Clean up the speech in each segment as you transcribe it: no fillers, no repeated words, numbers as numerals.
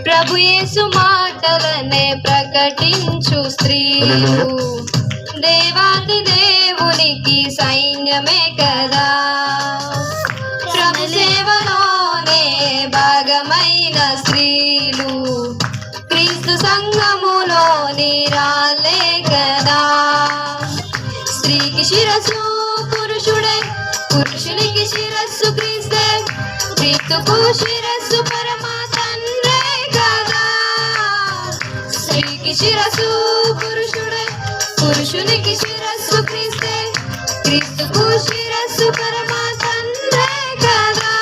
ప్రభు యేసు మాటలనే ప్రకటించు స్త్రీలు దేవాది దేవునికి సైన్యమే కదా. ప్రభు సేవలోనే భాగమైన స్త్రీలు క్రీస్తు సంఘములోని రాళ్ళే కదా. స్త్రీకి శిరస్సు పురుషుడే, పురుషునికి శిరస్సు క్రీస్తే, క్రీస్తుకు శిరస్సు పరమ తండ్రే కదా. స్త్రీకి శిరస్సు పురుషుడే, పురుషునికి శిరస్సు క్రీస్తే, క్రీస్తుకు శిరస్సు పరమ తండ్రే కదా.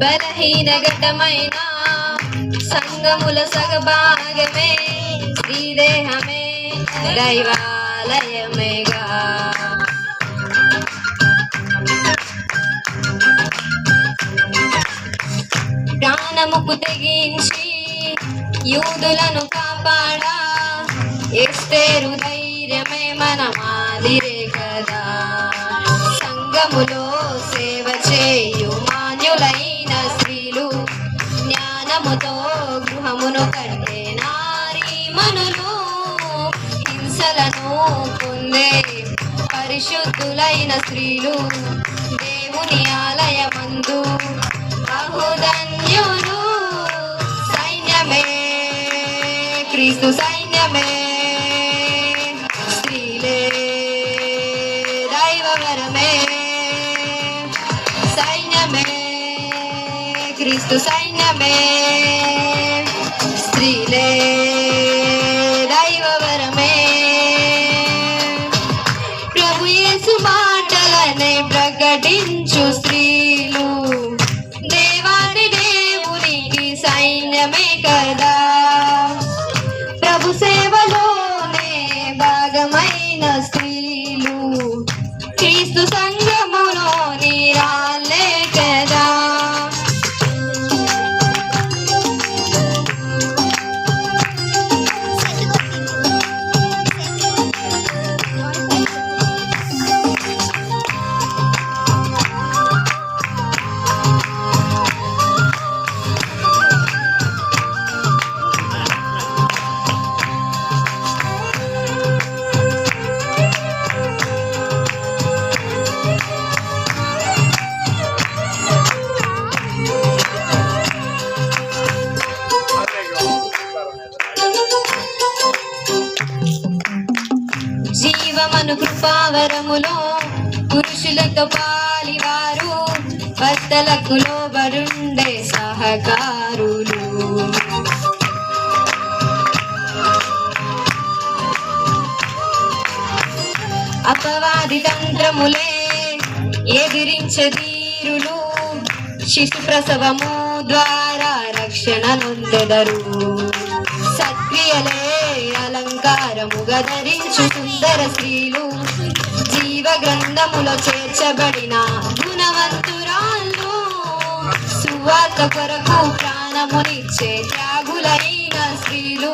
బలహీన ఘటమైన సంగముల సగభాగమే శ్రీదేహమే దైవాలయమేగా. ప్రాణముకు తెగించి యూదులను కాపాడా ఎస్తేరు ధైర్యమే మన మాదిరే కదా. సంగములో సేవ చేయు మాన్యులైన స్త్రీలు జ్ఞానముతో గృహమును కట్టే నారీమణులు హింసలను పొందే పరిశుద్ధులైన స్త్రీలు దేవుని ఆలయమందు బహుధన్యులు. సైన్యమే క్రీస్తు సైన్యమే, స్త్రీలే దైవవరమే. సైన్యమే క్రీస్తు సైన్యమే, స్త్రీలే దైవవరమే. ప్రభు యేసు మాటలనే ప్రకటించు స్త్రీలు దేవాది దేవునికి సైన్యమే కదా. ప్రభు సేవలోనే భాగమైన స్త్రీలు క్రీస్తు సంఘములోని రాళ్ళే కదా. జీవమను కృపావరములో పురుషులతో పాలివారు భర్తలకు లోబడుండే సహకారులు. అపవాది తంత్రములే ఎదిరించే ధీరులు శిశు ప్రసవము ద్వారా రక్షణ నొందెదరు. సత్క్రియలే అలంకారముగా ధరించు సుందర స్త్రీలు జీవ గ్రంథములో చేర్చబడిన గుణవంతురాళ్ళు. సువార్త కొరకు ప్రాణమునిచ్చే త్యాగులైన స్త్రీలు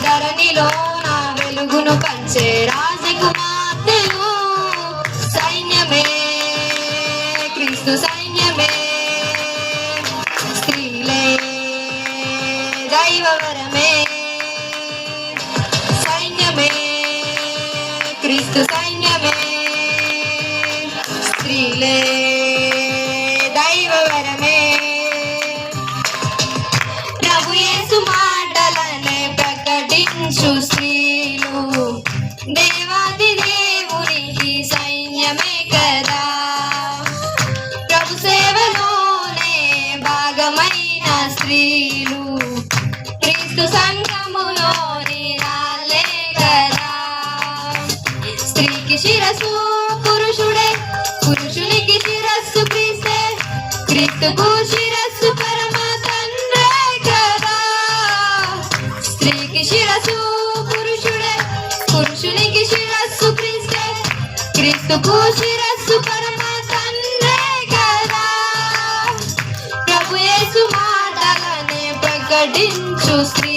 ధరణిలో నా వెలుగును పంచే రాజకుమార్తెలు. సైన్యమే క్రీస్తు సైన్యమే, స్త్రీలే దైవవరమే. సైన్యమే క్రీస్తు సైన్యమే, స్త్రీలే దైవవరమే. ప్రభు యేసు మాటలనే ప్రకటించు స్త్రీలు దేవాది దేవునికి సైన్యమే కదా. ప్రభు సేవలోనే భాగమైన స్త్రీలు క్రీస్తు సంఘము శిరస్సు పురుషుడే, పురుషునికి శిరస్సు క్రీస్తే, క్రీస్తుకు శిరస్సు పరమ తండ్రే కదా. స్త్రీకి శిరస్సు పురుషుడే, పురుషునికి శిరస్సు క్రీస్తే, క్రీస్తుకు శిరస్సు పరమ తండ్రే కదా. ప్రభు యేసు మాటలనే ప్రకటించు స్త్రీ